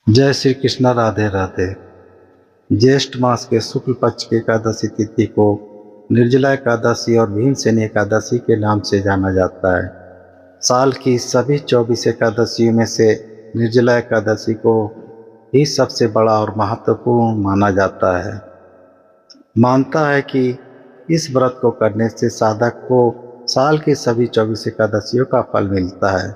जय श्री कृष्णा। राधे राधे। ज्येष्ठ मास के शुक्ल पक्ष की एकादशी तिथि को निर्जला एकादशी और भीमसेनी एकादशी के नाम से जाना जाता है। साल की सभी 24 एकादशियों में से निर्जला एकादशी को ही सबसे बड़ा और महत्वपूर्ण माना जाता है। मानता है कि इस व्रत को करने से साधक को साल की सभी 24 एकादशियों का फल मिलता है।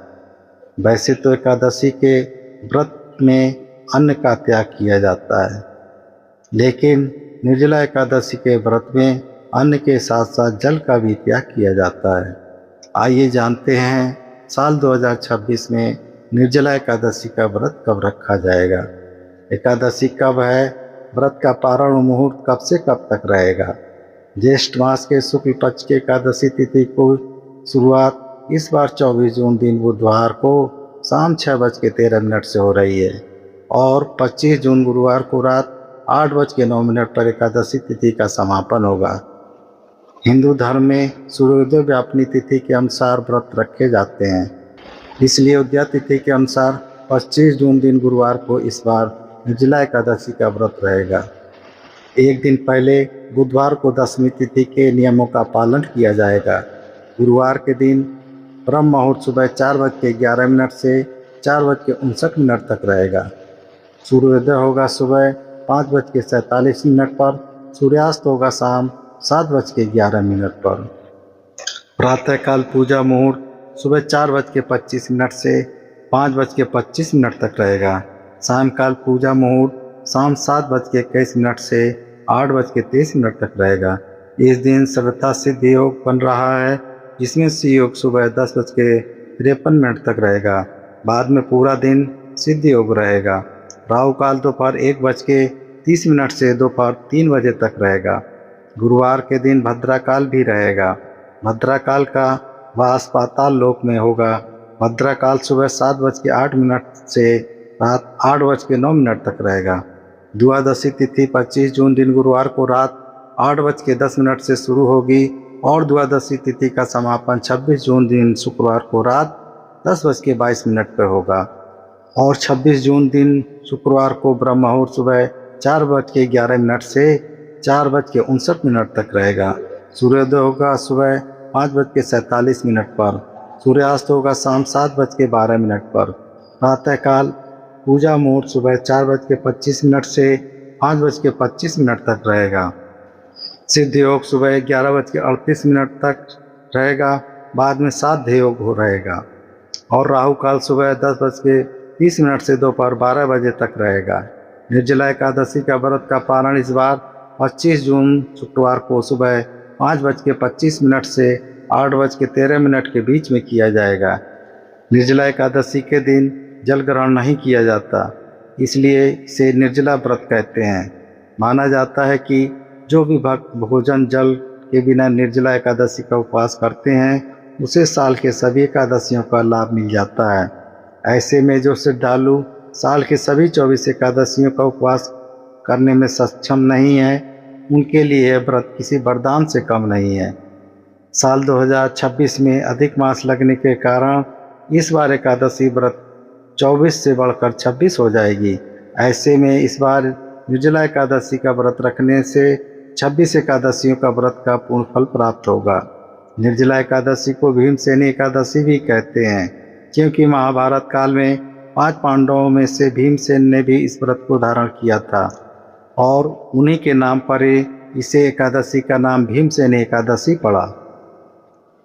वैसे तो एकादशी के व्रत में अन्न का त्याग किया जाता है, लेकिन निर्जला एकादशी के व्रत में अन्न के साथ साथ जल का भी त्याग किया जाता है। आइए जानते हैं साल 2026 में निर्जला एकादशी का व्रत कब रखा जाएगा, एकादशी कब है, व्रत का पारण मुहूर्त कब से कब तक रहेगा। ज्येष्ठ मास के शुक्ल पक्ष की एकादशी तिथि को शुरुआत इस बार 24 जून दिन बुधवार को शाम 6:13 से हो रही है और 25 जून गुरुवार को रात 8:09 पर एकादशी तिथि का समापन होगा। हिंदू धर्म में सूर्योदय व्यापनी तिथि के अनुसार व्रत रखे जाते हैं, इसलिए उदया तिथि के अनुसार 25 जून दिन गुरुवार को इस बार निर्जला एकादशी का व्रत रहेगा। एक दिन पहले बुधवार को दशमी तिथि के नियमों का पालन किया जाएगा। गुरुवार के दिन ब्रह्म मुहूर्त सुबह 4:11 से 4:59 तक रहेगा। सूर्योदय होगा सुबह 5:47 पर, सूर्यास्त होगा शाम 7:11 पर। प्रातःकाल पूजा मुहूर्त सुबह 4:25 से 5:25 तक रहेगा। सायंकाल पूजा मुहूर्त शाम 7:21 से 8:23 तक रहेगा। इस दिन श्रद्धा सिद्धि योग बन रहा है, जिसमें से योग सुबह 10:53 तक रहेगा। बाद में पूरा दिन सिद्धि योग रहेगा। राहु काल दोपहर 1:30 से दोपहर 3 बजे तक रहेगा। गुरुवार के दिन भद्रा काल भी रहेगा। भद्रा काल का वास पाताल लोक में होगा। भद्रा काल सुबह 7:08 से रात 8:09 तक रहेगा। द्वादशी तिथि 25 जून दिन गुरुवार को रात 8:10 से शुरू होगी और द्वादशी तिथि का समापन 26 जून दिन शुक्रवार को रात 10:22 पर होगा और 26 जून दिन शुक्रवार को ब्रह्म मुहूर्त सुबह 4:11 से 4:59 तक रहेगा। सूर्योदय होगा सुबह 5:47 पर, सूर्यास्त होगा शाम 7:12 पर। प्रातःकाल पूजा मुहूर्त सुबह 4:25 से 5:25 तक रहेगा। सिद्धि योग सुबह 11:38 तक रहेगा। बाद में साध्य योग हो रहेगा और राहु काल सुबह 10:30 से दोपहर 12 बजे तक रहेगा। निर्जला एकादशी का व्रत का पारण इस बार 25 जून शुक्रवार को सुबह 5:25 से 8:13 के बीच में किया जाएगा। निर्जला एकादशी के दिन जल ग्रहण नहीं किया जाता, इसलिए इसे निर्जला व्रत कहते हैं। माना जाता है कि जो भी भक्त भोजन जल के बिना निर्जला एकादशी का उपवास करते हैं, उसे साल के सभी एकादशियों का लाभ मिल जाता है। ऐसे में जो श्रद्धालु साल के सभी 24 एकादशियों का उपवास करने में सक्षम नहीं है, उनके लिए यह व्रत किसी वरदान से कम नहीं है। साल 2026 में अधिक मास लगने के कारण इस बार एकादशी व्रत 24 से बढ़कर 26 हो जाएगी। ऐसे में इस बार निर्जला एकादशी का व्रत रखने से 26 एकादशियों का व्रत का पूर्ण फल प्राप्त होगा। निर्जला एकादशी को भीमसेनी एकादशी भी कहते हैं, क्योंकि महाभारत काल में 5 पांडवों में से भीमसेन ने भी इस व्रत को धारण किया था और उन्हीं के नाम पर इसे एकादशी का नाम भीमसेनी एकादशी पड़ा।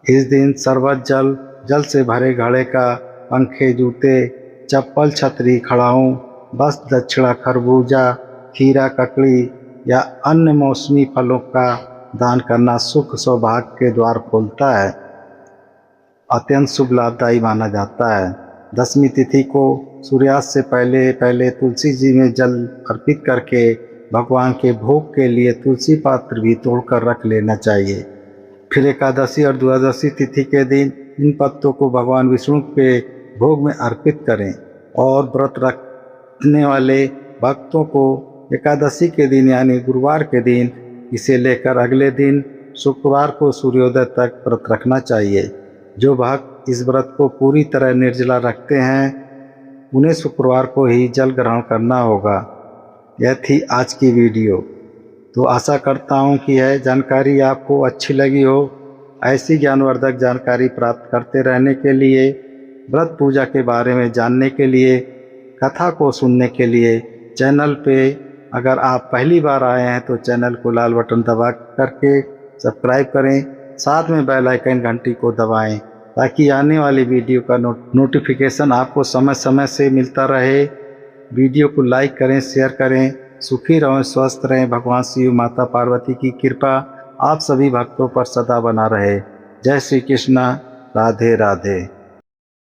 इस दिन सर्वत जल से भरे घड़े का, पंखे, जूते, चप्पल, छतरी, खड़ाऊं, वस्त्र, दक्षिणा, खरबूजा, खीरा, ककड़ी या अन्य मौसमी फलों का दान करना सुख सौभाग्य के द्वार खोलता है, अत्यंत शुभ लाभदायी माना जाता है। दशमी तिथि को सूर्यास्त से पहले तुलसी जी में जल अर्पित करके भगवान के भोग के लिए तुलसी पात्र भी तोड़कर रख लेना चाहिए। फिर एकादशी और द्वादशी तिथि के दिन इन पत्तों को भगवान विष्णु के भोग में अर्पित करें और व्रत रखने वाले भक्तों को एकादशी के दिन यानी गुरुवार के दिन इसे लेकर अगले दिन शुक्रवार को सूर्योदय तक व्रत रखना चाहिए। जो भक्त इस व्रत को पूरी तरह निर्जला रखते हैं, उन्हें शुक्रवार को ही जल ग्रहण करना होगा। यह थी आज की वीडियो। तो आशा करता हूँ कि यह जानकारी आपको अच्छी लगी हो। ऐसी ज्ञानवर्धक जानकारी प्राप्त करते रहने के लिए, व्रत पूजा के बारे में जानने के लिए, कथा को सुनने के लिए चैनल पे अगर आप पहली बार आए हैं तो चैनल को लाल बटन दबा करके सब्सक्राइब करें। साथ में बेल आइकन घंटी को दबाएं ताकि आने वाली वीडियो का नोटिफिकेशन आपको समय समय से मिलता रहे। वीडियो को लाइक करें, शेयर करें। सुखी रहें, स्वस्थ रहें। भगवान शिव, माता पार्वती की कृपा आप सभी भक्तों पर सदा बना रहे। जय श्री कृष्णा। राधे राधे।